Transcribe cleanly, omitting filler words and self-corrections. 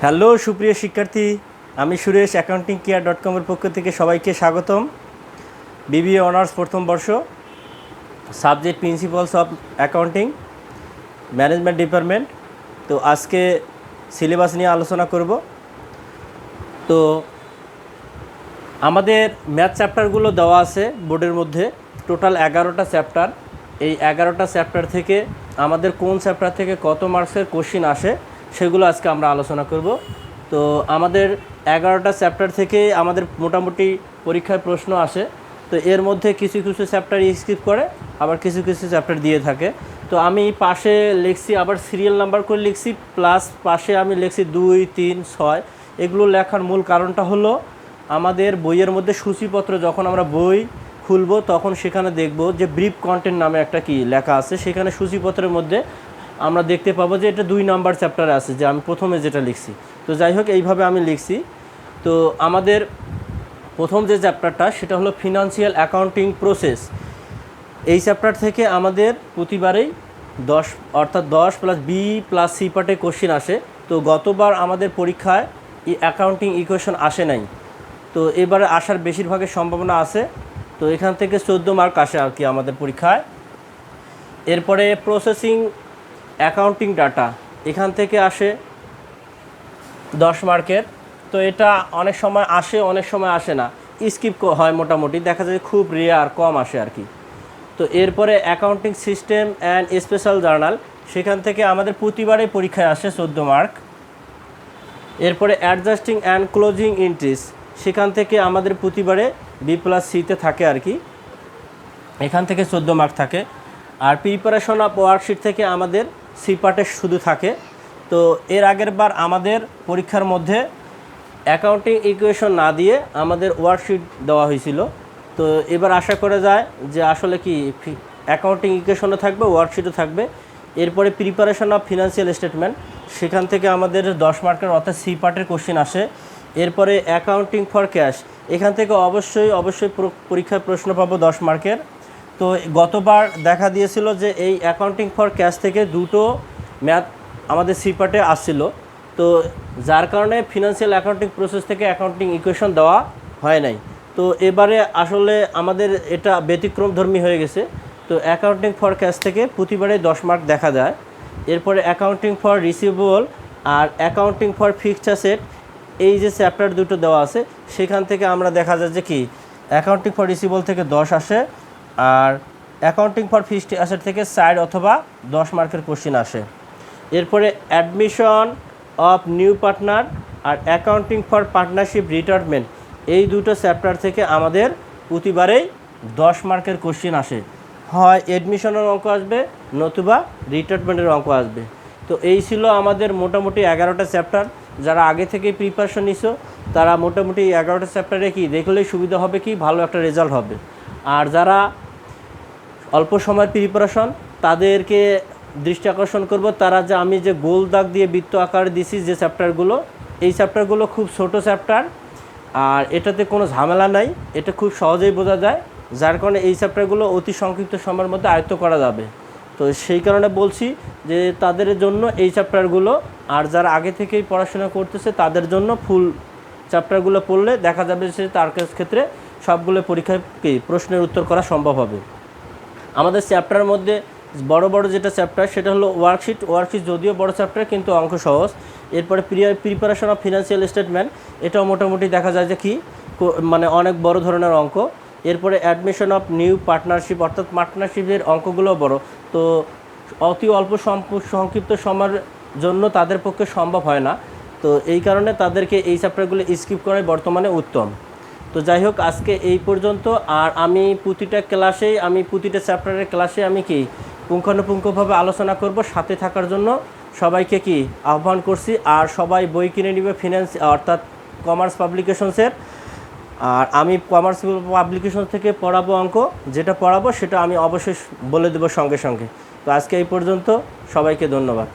Hello সুপ্রিয় শিক্ষার্থী, আমি সুরেশ accountingkear.com এর পক্ষ থেকে সবাইকে স্বাগতম। বিবিএ অনার্স প্রথম বর্ষ, subject principles of accounting, management department. তো আজকে সিলেবাস নিয়ে আলোচনা করব। তো আমাদের ম্যাথ চ্যাপ্টারগুলো দেওয়া আছে বোর্ডের মধ্যে, টোটাল 11টা চ্যাপ্টার। এই 11টা চ্যাপ্টার থেকে আমাদের কোন চ্যাপ্টার থেকে কত মার্কসের কোশ্চিন আসে সেগুলো আজকে আমরা আলোচনা করব। তো আমাদের 11টা চ্যাপ্টার থেকে আমাদের মোটামুটি পরীক্ষায় প্রশ্ন আসে। তো এর মধ্যে কিছু কিছু চ্যাপ্টার স্কিপ করে, আবার কিছু কিছু চ্যাপ্টার দিয়ে থাকে। তো আমি পাশে লিখছি, আবার সিরিয়াল নাম্বার করে লিখছি, প্লাস পাশে আমি লিখছি 2, 3, 6। এগুলো লেখার মূল কারণটা হলো আমাদের বইয়ের মধ্যে সূচিপত্র যখন আমরা বই খুলব তখন সেখানে দেখব যে ব্রিফ কন্টেন্ট নামে একটা কি লেখা আছে। সেখানে সূচিপত্রের মধ্যে আমরা দেখতে পাবো যে এটা 2 নাম্বার চ্যাপ্টারে আছে, যে আমি প্রথমে যেটা লিখছি। তো যাই হোক, এইভাবে আমি লিখছি। তো আমাদের প্রথম যে চ্যাপ্টারটা সেটা হলো ফিনান্সিয়াল অ্যাকাউন্টিং প্রসেস। এই চ্যাপ্টার থেকে আমাদের প্রতিবারেই 10 অর্থাৎ 10 + বি + সি পার্টে কোশ্চিন আসে। তো গতবার আমাদের পরীক্ষায় অ্যাকাউন্টিং ইকুয়েশন আসে নাই, তো এবারে আসার বেশিরভাগের সম্ভাবনা আছে। তো এখান থেকে 14 মার্ক আসে আর কি আমাদের পরীক্ষায়। এরপরে প্রসেসিং অ্যাকাউন্টিং ডাটা, এখান থেকে আসে 10 মার্কের। তো এটা অনেক সময় আসে, অনেক সময় আসে না, স্কিপ হয়, মোটামুটি দেখা যায় খুব রেয়ার, কম আসে আর কি। তো এরপরে accounting system and special journal, সেখান থেকে আমাদের প্রতিবারে পরীক্ষায় আসে 14 মার্ক। এরপরে অ্যাডজাস্টিং অ্যান্ড ক্লোজিং এন্ট্রিজ, সেখান থেকে আমাদের প্রতিবারে বি + সিতে থাকে আর কি, এখান থেকে 14 মার্ক থাকে। আর প্রিপারেশন অফ ওয়ার্কশিট থেকে আমাদের সি পার্টে শুধু থাকে। তো এর আগের বার আমাদের পরীক্ষার মধ্যে অ্যাকাউন্টিং ইকুয়েশন না দিয়ে আমাদের ওয়ার্কশিট দেওয়া হয়েছিল। তো এবার আশা করা যায় যে আসলে কি অ্যাকাউন্টিং ইকুয়েশনও থাকবে, ওয়ার্কশিটও থাকবে। এরপরে প্রিপারেশন অফ ফিনান্সিয়াল স্টেটমেন্ট, সেখান থেকে আমাদের 10 মার্কের অর্থাৎ সি পার্টের কোশ্চেন আসে। এরপরে অ্যাকাউন্টিং ফর ক্যাশ, এখান থেকে অবশ্যই পরীক্ষায় প্রশ্ন পাবো 10 মার্কের। তো গতবার দেখা দিয়েছিল যে এই অ্যাকাউন্টিং ফর ক্যাশ থেকে 2টো ম্যাথ আমাদের সি পার্টে আসছিল। তো যার কারণে ফিনান্সিয়াল অ্যাকাউন্টিং প্রসেস থেকে অ্যাকাউন্টিং ইকুয়েশন দেওয়া হয় নাই। তো এবারে আসলে আমাদের এটা ব্যতিক্রমধর্মী হয়ে গেছে। তো অ্যাকাউন্টিং ফর ক্যাশ থেকে প্রতিবারে 10 মার্ক দেখা যায়। এরপরে অ্যাকাউন্টিং ফর রিসিভেবল আর অ্যাকাউন্টিং ফর ফিক্সড অ্যাসেট, এই যে চ্যাপ্টার দুটো দেওয়া আছে সেখান থেকে আমরা দেখা যায় যে কি অ্যাকাউন্টিং ফর রিসিভেবল থেকে 10 আসে, আর অ্যাকাউন্টিং ফর ফিক্সড অ্যাসেট থেকে 4 অথবা 10 মার্কের কোশ্চিন আসে। এরপরে অ্যাডমিশন অফ নিউ পার্টনার আর অ্যাকাউন্টিং ফর পার্টনারশিপ রিটায়ারমেন্ট, এই দুটো চ্যাপ্টার থেকে আমাদের প্রতিবারেই 10 মার্কের কোশ্চিন আসে। হয় অ্যাডমিশনের অঙ্ক আসবে, নতুবা রিটায়ারমেন্টের অঙ্ক আসবে। তো এই ছিল আমাদের মোটামুটি 11টা চ্যাপ্টার। যারা আগে থেকে প্রিপারেশন নিছো তারা মোটামুটি 11টা চ্যাপ্টারে কি দেখলেই সুবিধা হবে, কি ভালো একটা রেজাল্ট হবে। আর যারা অল্প সময়ের প্রিপারেশন, তাদেরকে দৃষ্টি আকর্ষণ করব, তারা যে আমি যে গোল দাগ দিয়ে বৃত্ত আকারে দিছি যে চ্যাপ্টারগুলো, এই চ্যাপ্টারগুলো খুব ছোট চ্যাপ্টার, আর এটাতে কোনো ঝামেলা নাই, এটা খুব সহজেই বোঝা যায়। যার কারণে এই চ্যাপ্টারগুলো অতি সংক্ষিপ্ত সময়ের মধ্যে আয়ত্ত করা যাবে। তো সেই কারণে বলছি যে তাদের জন্য এই চ্যাপ্টারগুলো, আর যারা আগে থেকেই পড়াশোনা করতেছে তাদের জন্য ফুল চ্যাপ্টারগুলো পড়লে দেখা যাবে যে তার ক্ষেত্রে সবগুলো পরীক্ষায় প্রশ্নের উত্তর করা সম্ভব হবে। আমাদের চ্যাপ্টারের মধ্যে বড় বড় যেটা চ্যাপ্টার সেটা হলো ওয়ার্কশিট যদিও বড় চ্যাপ্টার কিন্তু অঙ্ক সহজ। এরপরে প্রিপারেশন অফ ফিনান্সিয়াল স্টেটমেন্ট, এটাও মোটামুটি দেখা যায় যে কি মানে অনেক বড় ধরনের অঙ্ক। এরপরে অ্যাডমিশন অফ নিউ পার্টনারশিপ, অর্থাৎ পার্টনারশিপের অঙ্কগুলো বড়। তো অতি অল্প সংক্ষিপ্ত সময়ের জন্য তাদের পক্ষে সম্ভব হয় না। তো এই কারণে তাদেরকে এই চ্যাপ্টারগুলো স্কিপ করাই বর্তমানে উত্তম। তো যাই হোক, আজকে এই পর্যন্ত। আর আমি প্রতিটা চ্যাপ্টারের ক্লাসে আমি কি পুঙ্খানুপুঙ্খভাবে আলোচনা করব। সাথে থাকার জন্য সবাইকে কি আহ্বান করছি। আর সবাই বই কিনে নেবে অর্থাৎ কমার্স পাবলিকেশনসের। আর আমি কমার্স পাবলিকেশন থেকে পড়াবো অঙ্ক, যেটা পড়াবো সেটা আমি অবশ্যই বলে দেবো সঙ্গে সঙ্গে। তো আজকে এই পর্যন্ত, সবাইকে ধন্যবাদ।